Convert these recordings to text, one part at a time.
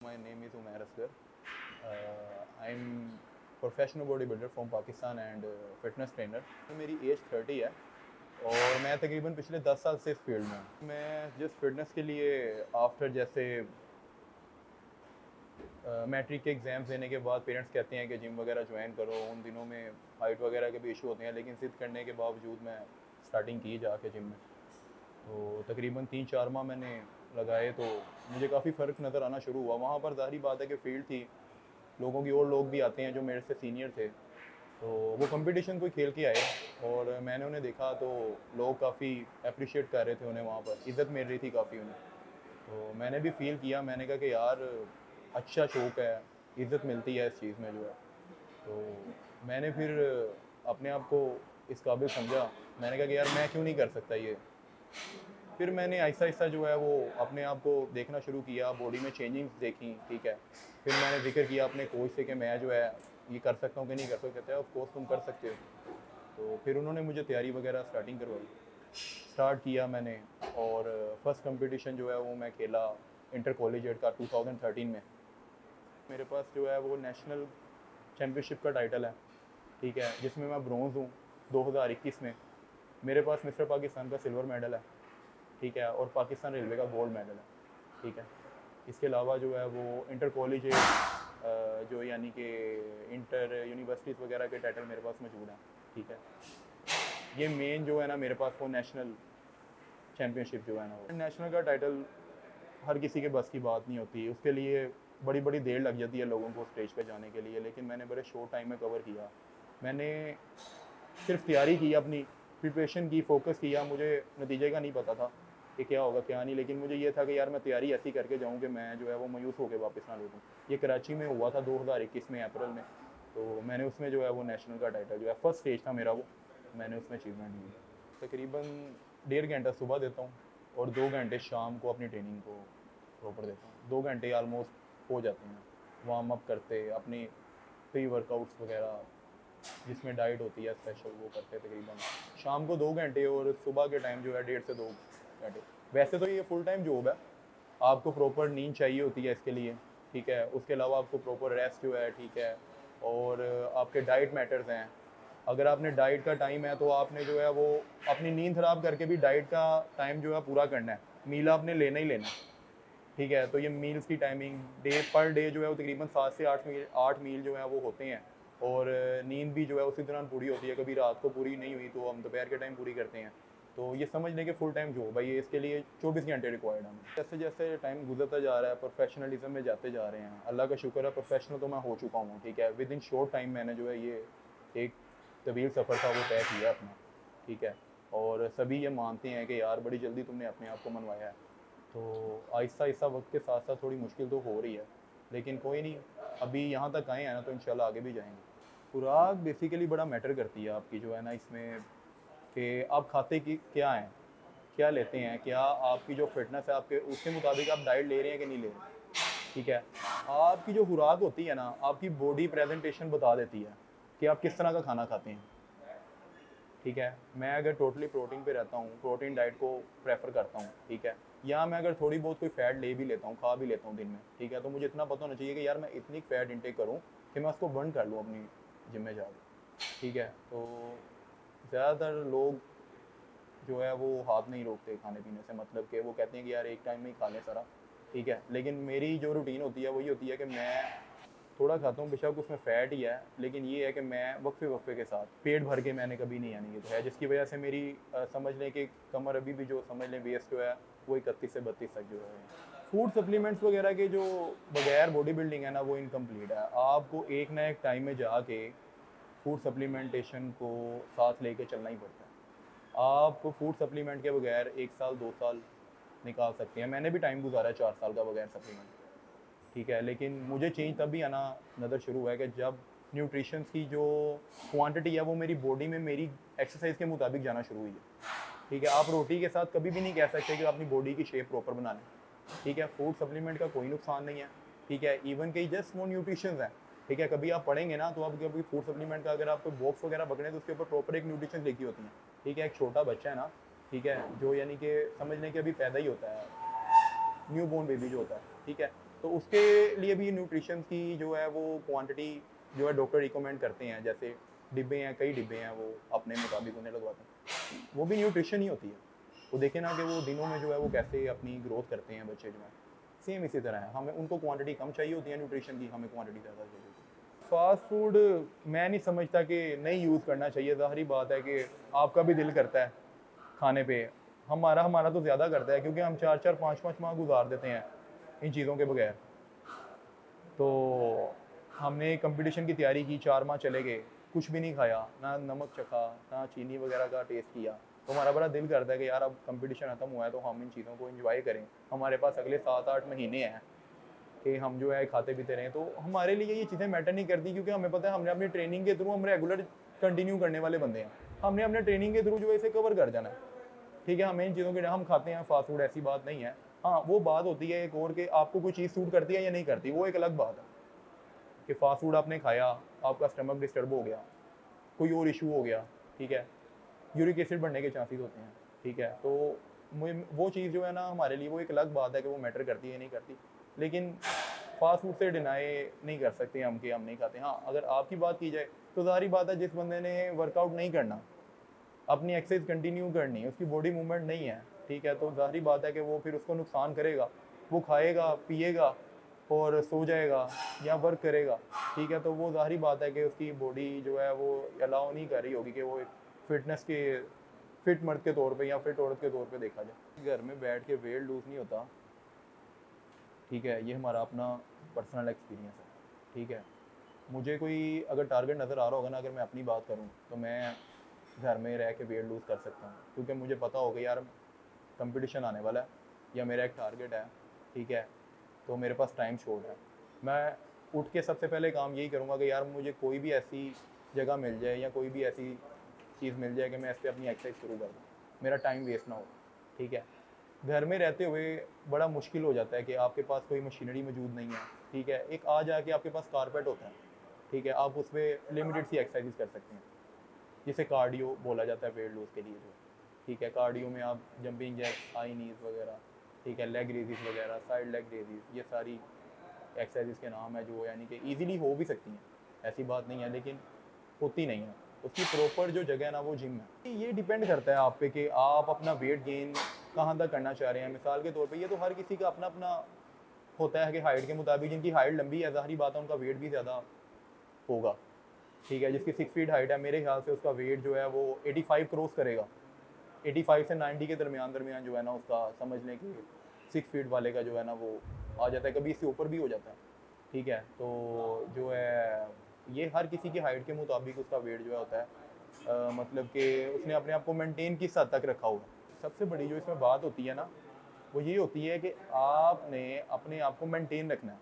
My name is Umair Asghar. I'm professional body builder from Pakistan and fitness trainer. मेरी as 30 है और मैं तकरीबन पिछले 10 साल से इस फील्ड में हूँ। मैं जिस फिटनेस के लिए आफ्टर जैसे मैट्रिक के एग्ज़ाम्स देने के बाद पेरेंट्स कहते हैं कि जिम वगैरह ज्वाइन करो, उन दिनों में हाइट वगैरह के भी इशू होते हैं, लेकिन ज़िद करने के बावजूद मैं स्टार्टिंग की जाके जिम में। तो तकरीबन 3-4 माह मैंने लगाए तो मुझे काफ़ी फ़र्क नज़र आना शुरू हुआ। वहाँ पर ज़ाहिर बात है कि फील्ड थी, लोगों की और लोग भी आते हैं जो मेरे से सीनियर थे, तो वो कंपटीशन कोई खेल के आए और मैंने उन्हें देखा तो लोग काफ़ी अप्रिशिएट कर रहे थे उन्हें, वहाँ पर इज़्ज़त मिल रही थी काफ़ी उन्हें। तो मैंने भी फ़ील किया, मैंने कहा कि यार अच्छा शौक़ है, इज़्ज़त मिलती है इस चीज़ में जो है। तो मैंने फिर अपने आप को इस काबिल समझा, मैंने कहा कि यार मैं क्यों नहीं कर सकता ये। फिर मैंने आहिस्ता-आहिस्ता जो है वो अपने आप को देखना शुरू किया, बॉडी में चेंजिंग्स देखी, ठीक है। फिर मैंने ज़िक्र किया अपने कोच से कि मैं जो है ये कर सकता हूँ कि नहीं कर सकता। कहते हैं ऑफ कोर्स तुम कर सकते हो। तो फिर उन्होंने मुझे तैयारी वगैरह स्टार्टिंग करवाई। स्टार्ट किया मैंने और फर्स्ट कंपटीशन जो है वो मैं खेला इंटर कॉलेजिएट का 2013 में। मेरे पास जो है वो नेशनल चैम्पियनशिप का टाइटल है, ठीक है, जिसमें मैं ब्रोंज़ हूँ 2021 में। मेरे पास मिस्टर पाकिस्तान का सिल्वर मेडल है, ठीक है, और पाकिस्तान रेलवे का गोल्ड मेडल है, ठीक है। इसके अलावा जो है वो इंटर कॉलेज जो यानी कि इंटर यूनिवर्सिटीज़ वगैरह के टाइटल मेरे पास मौजूद हैं, ठीक है। ये मेन जो है ना मेरे पास वो नेशनल चैम्पियनशिप जो है ना वो नेशनल का टाइटल हर किसी के बस की बात नहीं होती, उसके लिए बड़ी बड़ी देर लग जाती है लोगों को स्टेज पे जाने के लिए, लेकिन मैंने बड़े शॉर्ट टाइम में कवर किया। मैंने सिर्फ तैयारी की, अपनी प्रिपरेशन की, फोकस किया। मुझे नतीजे का नहीं पता था कि क्या होगा क्या नहीं, लेकिन मुझे ये था कि यार मैं तैयारी ऐसी करके जाऊँ कि मैं जो है वो मायूस होकर वापस ना लौटूँ। ये कराची में हुआ था 2021 में अप्रैल में, तो मैंने उसमें जो है वो नेशनल का टाइटल जो है फर्स्ट स्टेज था मेरा वो, मैंने उसमें अचीवमेंट ली। तकरीबन 1.5 घंटा सुबह देता हूँ और 2 घंटे शाम को अपनी ट्रेनिंग को प्रॉपर देता हूँ। 2 घंटे ऑलमोस्ट हो जाते हैं वार्म अप करते, अपनी प्री वर्कआउट्स वगैरह जिसमें डाइट होती है स्पेशल वो करते हैं तकरीबन शाम को 2 घंटे और सुबह के टाइम जो है 1.5 से 2 घंटे। वैसे तो ये फुल टाइम जॉब है, आपको प्रॉपर नींद चाहिए होती है इसके लिए, ठीक है। उसके अलावा आपको प्रॉपर रेस्ट जो है, ठीक है, और आपके डाइट मैटर्स हैं। अगर आपने डाइट का टाइम है तो आपने जो है वो अपनी नींद ख़राब करके भी डाइट का टाइम जो है पूरा करना है, मील आपने लेना ही लेना है, ठीक है। तो ये मील्स की टाइमिंग डे पर डे जो है वो तकरीबन 7 से 8 मील जो है वो होते हैं और नींद भी जो है उसी दौरान पूरी होती है। कभी रात को पूरी नहीं हुई तो हम दोपहर के टाइम पूरी करते हैं। तो ये समझ लें कि फुल टाइम जॉब है ये, इसके लिए 24 घंटे रिक्वायर्ड है। जैसे जैसे टाइम गुजरता जा रहा है, प्रोफेशनलिज्म में जाते जा रहे हैं, अल्लाह का शुक्र है प्रोफेशनल तो मैं हो चुका हूँ, ठीक है। विद इन शॉर्ट टाइम मैंने जो है ये एक तवील सफ़र था वो तय किया अपना, ठीक है। और सभी ये मानते हैं कि यार बड़ी जल्दी तुमने अपने आप को मनवाया है। तो आहिस्ता-आहिस्ता वक़्त के साथ-साथ थोड़ी मुश्किल तो हो रही है, लेकिन कोई नहीं, अभी यहाँ तक आए हैं ना तो इंशाल्लाह आगे भी जाएँगे। खुराक बेसिकली बड़ा मैटर करती है आपकी जो है ना इसमें, कि आप खाते की क्या हैं, क्या लेते हैं, क्या आपकी जो फ़िटनेस है आपके उसके मुताबिक आप डाइट ले रहे हैं कि नहीं ले रहे, ठीक है। आपकी जो खुराक होती है ना, आपकी बॉडी प्रेज़ेंटेशन बता देती है कि आप किस तरह का खाना खाते हैं। ठीक है, मैं अगर टोटली प्रोटीन पे रहता हूँ, प्रोटीन डाइट को प्रेफ़र करता हूँ, ठीक है, या मैं अगर थोड़ी बहुत कोई फ़ैट ले भी लेता हूँ, खा भी लेता हूँ दिन में, ठीक है, तो मुझे इतना पता होना चाहिए कि यार मैं इतनी फ़ैट इंटेक करूँ कि मैं उसको बर्न कर लूँ अपनी जिम में जाके, ठीक है। तो ज़्यादातर लोग जो है वो हाथ नहीं रोकते खाने-पीने से, मतलब कि वो कहते हैं कि यार एक टाइम में ही खा लें सारा, ठीक है। लेकिन मेरी जो रूटीन होती है वही होती है कि मैं थोड़ा खाता हूँ, बेशक उसमें फ़ैट ही है, लेकिन ये है कि मैं वक्फ़े-वक्फ़े के साथ पेट भर के मैंने कभी नहीं, यानी ये तो है, जिसकी वजह से मेरी समझ लें कि कमर अभी भी जो समझ लें वेस्ट जो है वो 31 से 32 तक जो है। फूड सप्लीमेंट्स वगैरह के जो बगैर बॉडी बिल्डिंग है ना वो इनकम्प्लीट है। आपको एक ना एक टाइम में जाके फूड सप्लीमेंटेशन को साथ लेके चलना ही पड़ता है। आप फूड सप्लीमेंट के बगैर 1 साल 2 साल निकाल सकते हैं। मैंने भी टाइम गुज़ारा है 4 साल का बगैर सप्लीमेंट, ठीक है। लेकिन मुझे चेंज तभी आना नज़र शुरू हुआ है कि जब न्यूट्रिशंस की जो क्वांटिटी है वो मेरी बॉडी में मेरी एक्सरसाइज के मुताबिक जाना शुरू हुई है, ठीक है। आप रोटी के साथ कभी भी नहीं कह सकते कि अपनी बॉडी की शेप प्रॉपर बना लें, ठीक है। फूड सप्लीमेंट का कोई नुकसान नहीं है, ठीक है। इवन के जस्ट वो न्यूट्रिशंस हैं, ठीक है। कभी आप पढ़ेंगे ना तो आप कभी फूड सप्लीमेंट का अगर आप कोई बॉक्स वगैरह पकड़ें तो उसके ऊपर प्रॉपर एक न्यूट्रिशन लिखी होती हैं, ठीक है। एक छोटा बच्चा है ना, ठीक है, जो यानी कि समझ लें कि अभी पैदा ही होता है, न्यू बोर्न बेबी जो होता है, ठीक है, तो उसके लिए भी न्यूट्रिशन की जो है वो क्वांटिटी जो है डॉक्टर रिकमेंड करते हैं, जैसे डिब्बे हैं, कई डिब्बे हैं वो अपने मुताबिक उन्हें लगवाते हैं, वो भी न्यूट्रिशन ही होती है। वो देखें ना कि वो दिनों में जो है वो कैसे अपनी ग्रोथ करते हैं बच्चे जो हैं, सेम इसी तरह है, हमें उनको क्वांटिटी कम चाहिए होती है न्यूट्रिशन की, हमें क्वांटिटी ज़्यादा चाहिए होती है। फास्ट फूड मैं नहीं समझता कि नहीं यूज़ करना चाहिए, ज़ाहिरी बात है कि आपका भी दिल करता है खाने पे, हमारा हमारा तो ज़्यादा करता है, क्योंकि हम 4-4 5-5 माह गुजार देते हैं इन चीज़ों के बगैर। तो हमने कंपटीशन की तैयारी की, 4 माह चले गए, कुछ भी नहीं खाया, ना नमक चखा, ना चीनी वगैरह का टेस्ट किया, तो हमारा बड़ा दिल करता है कि यार अब कंपटीशन ख़त्म हुआ है तो हम इन चीज़ों को एंजॉय करें, हमारे पास अगले 7-8 महीने हैं कि हम जो है खाते पीते रहें। तो हमारे लिए ये चीज़ें मैटर नहीं करती, क्योंकि हमें पता है हमने अपनी ट्रेनिंग के थ्रू हम रेगुलर कंटिन्यू करने वाले बंदे हैं, हमने अपने ट्रेनिंग के थ्रू जो है इसे कवर कर जाना है। ठीक है, हमें इन चीज़ों के हम खाते हैं फास्ट फूड, ऐसी बात नहीं है। हाँ, वो बात होती है एक और कि आपको कोई चीज़ सूट करती है या नहीं करती, वो एक अलग बात है कि फास्ट फूड आपने खाया, आपका स्टमक डिस्टर्ब हो गया, कोई और इशू हो गया, ठीक है, यूरिक एसिड बढ़ने के चांसेस होते हैं, ठीक है। तो वो चीज़ जो है ना हमारे लिए वो एक अलग बात है कि वो मैटर करती है नहीं करती, लेकिन फास्ट फूड से डिनाई नहीं कर सकते हम कि हम नहीं खाते। हाँ, अगर आपकी बात की जाए तो ज़ाहिर बात है जिस बंदे ने वर्कआउट नहीं करना, अपनी एक्सरसाइज कंटिन्यू करनी है, उसकी बॉडी मूवमेंट नहीं है, ठीक है, तो ज़ाहिर बात है कि वो फिर उसको नुकसान करेगा, वो खाएगा पिएगा और सो जाएगा या वर्क करेगा, ठीक है, तो वो ज़ाहिर बात है कि उसकी बॉडी जो है वो अलाउ नहीं कर रही होगी कि वो एक फिटनेस के फिट मर्द के तौर पे या फिट औरत के तौर पे देखा जाए। घर में बैठ के वेट लूज़ नहीं होता, ठीक है, ये हमारा अपना पर्सनल एक्सपीरियंस है, ठीक है। मुझे कोई अगर टारगेट नज़र आ रहा होगा ना, अगर मैं अपनी बात करूँ तो मैं घर में रह के वेट लूज़ कर सकता हूँ, क्योंकि मुझे पता होगा यार कंपटीशन आने वाला है या मेरा एक टारगेट है, ठीक है, तो मेरे पास टाइम शॉर्ट है। मैं उठ के सबसे पहले काम यही करूँगा कि यार मुझे कोई भी ऐसी जगह मिल जाए या कोई भी ऐसी चीज़ मिल जाए कि मैं इस पर अपनी एक्सरसाइज शुरू कर दूँ, मेरा टाइम वेस्ट ना हो, ठीक है। घर में रहते हुए बड़ा मुश्किल हो जाता है कि आपके पास कोई मशीनरी मौजूद नहीं है, ठीक है, एक आ जाके आपके पास कारपेट होता है, ठीक है, आप उस पर लिमिटेड सी एक्सरसाइज कर सकते हैं, जिसे कार्डियो बोला जाता है वेट लूज़ के लिए जो, ठीक है। कार्डियो में आप जंपिंग जैक्स, हाई नीज वगैरह, ठीक है, लेग रेजिस वगैरह, साइड लेग रेजिस, ये सारी एक्सरसाइज के नाम है जो यानी कि ईजिली हो भी सकती हैं, ऐसी बात नहीं है, लेकिन होती नहीं है। उसकी प्रॉपर जो जगह है ना वो जिम है। ये डिपेंड करता है आप पे कि आप अपना वेट गेन कहाँ तक करना चाह रहे हैं। मिसाल के तौर पे ये तो हर किसी का अपना अपना होता है कि हाइट के मुताबिक, जिनकी हाइट लंबी है ज़ाहिरी बात है उनका वेट भी ज़्यादा होगा, ठीक है। जिसकी 6 फीट हाइट है मेरे ख्याल से उसका वेट जो है वो 85 क्रॉस करेगा, 85 से 90 के दरमियान दरमियान जो है ना उसका समझ लें कि 6 फीट वाले का जो है ना वो आ जाता है, कभी इससे ऊपर भी हो जाता है, ठीक है। तो जो है ये हर किसी की हाइट के मुताबिक उसका वेट जो है होता है, मतलब कि उसने अपने आप को मेंटेन किस हद तक रखा हुआ। सबसे बड़ी जो इसमें बात होती है ना वो ये होती है कि आपने अपने आप को मेंटेन रखना है।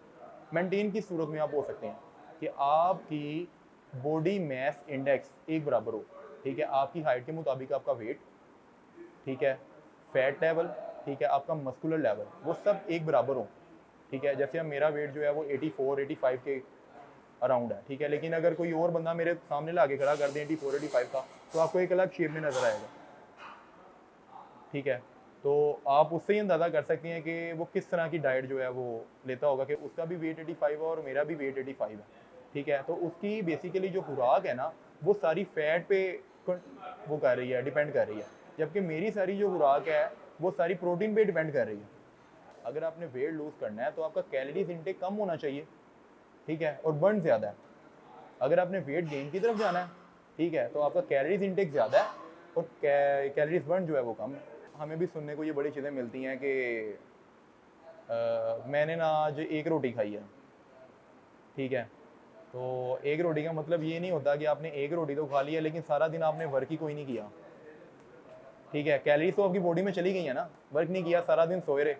मेंटेन किस सूरत में आप हो सकते हैं कि आपकी बॉडी मास इंडेक्स एक बराबर हो, ठीक है, आपकी हाइट के मुताबिक आपका वेट, ठीक है, फैट लेवल, ठीक है, आपका मस्कुलर लेवल, वो सब एक बराबर हो, ठीक है। जैसे अब मेरा वेट जो है वो 84-85 के अराउंड है, ठीक है, लेकिन अगर कोई और बंदा मेरे सामने ला के खड़ा कर दे 84-85 का, तो आपको एक अलग शेप में नजर आएगा, ठीक है। तो आप उससे ही अंदाज़ा कर सकते हैं कि वो किस तरह की डाइट जो है वो लेता होगा, कि उसका भी वेट 85 है और मेरा भी वेट 85 है, ठीक है। तो उसकी बेसिकली जो खुराक है ना वो सारी फैट पे वो कर रही है, डिपेंड कर रही है, जबकि मेरी सारी जो खुराक है वो सारी प्रोटीन पे डिपेंड कर रही है। अगर आपने वेट लूज़ करना है तो आपका कैलोरीज इंटेक कम होना चाहिए, ठीक है, और बर्न ज़्यादा है। अगर आपने वेट गेन की तरफ जाना है, ठीक है, तो आपका कैलोरीज इंटेक ज़्यादा है और कैलोरीज बर्न जो है वो कम है। हमें भी सुनने को ये बड़ी चीज़ें मिलती हैं कि मैंने ना आज एक रोटी खाई है, ठीक है। तो एक रोटी का मतलब ये नहीं होता कि आपने एक रोटी तो खा ली है लेकिन सारा दिन आपने वर्क ही कोई नहीं किया, ठीक है। कैलोरीज तो आपकी बॉडी में चली गई है ना, वर्क नहीं किया, सारा दिन सोए रहे,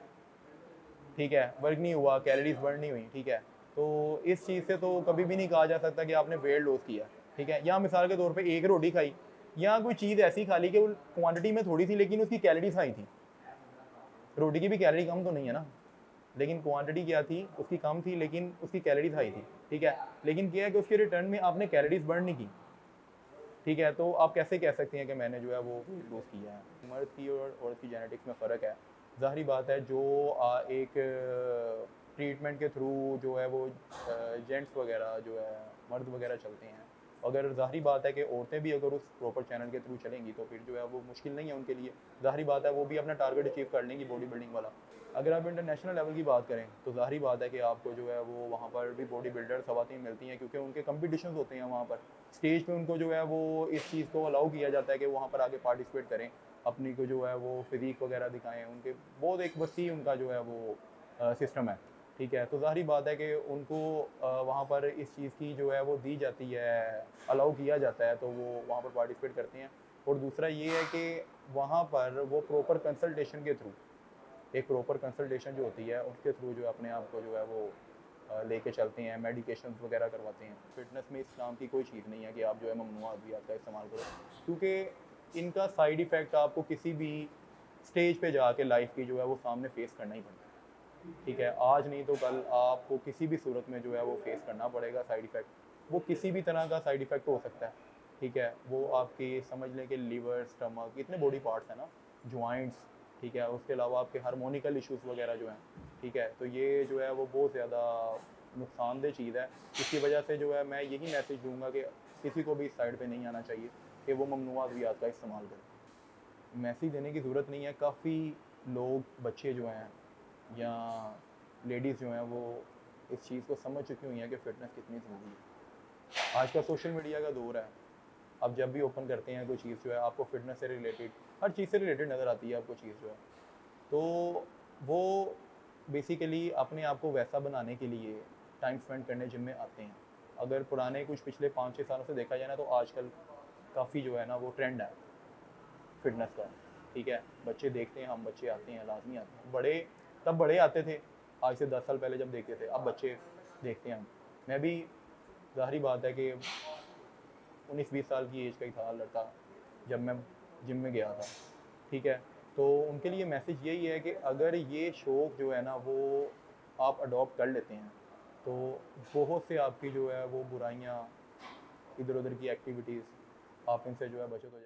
ठीक है, वर्क नहीं हुआ, कैलोरीज बर्न नहीं हुई, ठीक है। तो इस चीज़ से तो कभी भी नहीं कहा जा सकता कि आपने वेट लॉस किया, ठीक है। या मिसाल के तौर पे एक रोटी खाई या कोई चीज़ ऐसी खा ली कि वो क्वांटिटी में थोड़ी सी लेकिन उसकी कैलोरीज हाई थी। रोटी की भी कैलोरी कम तो नहीं है ना, लेकिन क्वांटिटी क्या थी उसकी कम थी लेकिन उसकी कैलोरीज हाई थी, ठीक है। लेकिन क्या है कि उसके रिटर्न में आपने कैलोरीज बर्न नहीं की, ठीक है। तो आप कैसे कह सकते हैं कि मैंने जो है वो वेट लॉस किया है। मर्द की और औरत की जेनेटिक्स में फ़र्क है, ज़ाहिरी बात है। जो एक ट्रीटमेंट के थ्रू जो है वो जेंट्स वगैरह जो है मर्द वगैरह चलते हैं। अगर ज़ाहिरी बात है कि औरतें भी अगर उस प्रॉपर चैनल के थ्रू चलेंगी तो फिर जो है वो मुश्किल नहीं है उनके लिए। ज़ाहिरी बात है वो भी अपना टारगेट अचीव कर लेंगी बॉडी बिल्डिंग वाला। अगर आप इंटरनेशनल लेवल की बात करें तो ज़ाहिरी बात है कि आपको जो है वो वहाँ पर भी बॉडी बिल्डर ख़वातीन मिलती हैं, क्योंकि उनके कॉम्पिटिशन्स होते हैं वहाँ पर। स्टेज पे उनको जो है वो इस चीज़ को अलाउ किया जाता है कि वहाँ पर आके पार्टिसिपेट करें, अपनी को जो है वो फिज़ीक वगैरह दिखाएँ। उनके बहुत एक वसी उनका जो है वो सिस्टम है, ठीक है। तो ज़ाहिरी बात है कि उनको वहाँ पर इस चीज़ की जो है वो दी जाती है, अलाउ किया जाता है, तो वो वहाँ पर पार्टिसिपेट करते हैं। और दूसरा ये है कि वहाँ पर वो प्रॉपर कंसल्टेशन के थ्रू, एक प्रॉपर कंसल्टेशन जो होती है उसके थ्रू जो है अपने आप को जो है वो लेके चलते हैं, मेडिकेशंस वगैरह करवाते हैं। फ़िटनेस में इस्लाम की कोई चीज़ नहीं है कि आप जो है ममनुआ अद्वियात का इस्तेमाल करो, क्योंकि इनका साइड इफ़ेक्ट आपको किसी भी स्टेज पे जाके लाइफ की जो है वो सामने फेस करना ही पड़ता है, ठीक है। आज नहीं तो कल आपको किसी भी सूरत में जो है वो फेस करना पड़ेगा साइड इफ़ेक्ट। वो किसी भी तरह का साइड इफ़ेक्ट हो सकता है, ठीक है। वो आपकी समझ लें कि लीवर, स्टमक, इतने बॉडी पार्ट्स हैं ना, जॉइंट्स, ठीक है। उसके अलावा आपके हार्मोनिकल इश्यूज़ वगैरह जो हैं, ठीक है। तो ये जो है वो बहुत ज़्यादा नुकसानदेह चीज़ है। इसकी वजह से जो है मैं यही मैसेज दूंगा कि किसी को भी इस साइड पे नहीं आना चाहिए कि वो ममनुआ अद्वियात का इस्तेमाल करें। मैसेज देने की ज़रूरत नहीं है। काफ़ी लोग, बच्चे जो हैं या लेडीज़ जो हैं, वो इस चीज़ को समझ चुकी हुई हैं कि फ़िटनेस कितनी ज़रूरी है। आज का सोशल मीडिया का दौर है। आप जब भी ओपन करते हैं कोई चीज़ जो है आपको फ़िटनेस से रिलेटेड, हर चीज़ से रिलेटेड नज़र आती है आपको चीज़ जो है। तो वो बेसिकली अपने आप को वैसा बनाने के लिए टाइम स्पेंड करने जिम में आते हैं। अगर पुराने कुछ पिछले 5-6 सालों से देखा जाए ना, तो आजकल काफ़ी जो है ना वो ट्रेंड है फ़िटनेस का, ठीक है। बच्चे देखते हैं, हम बच्चे आते हैं, लाज़मी आते हैं। बड़े तब बड़े आते थे, आज से 10 साल पहले जब देखते थे, अब बच्चे देखते हैं हम। मैं भी, ज़ाहिरी बात है कि 19-20 साल की एज का ही था लड़का जब मैं जिम में गया था, ठीक है। तो उनके लिए मैसेज यही है कि अगर ये शौक़ जो है ना वो आप अडॉप्ट कर लेते हैं, तो बहुत से आपकी जो है वो बुराइयाँ, इधर-उधर की एक्टिविटीज़, आप इनसे जो है बचत हो जाएगी।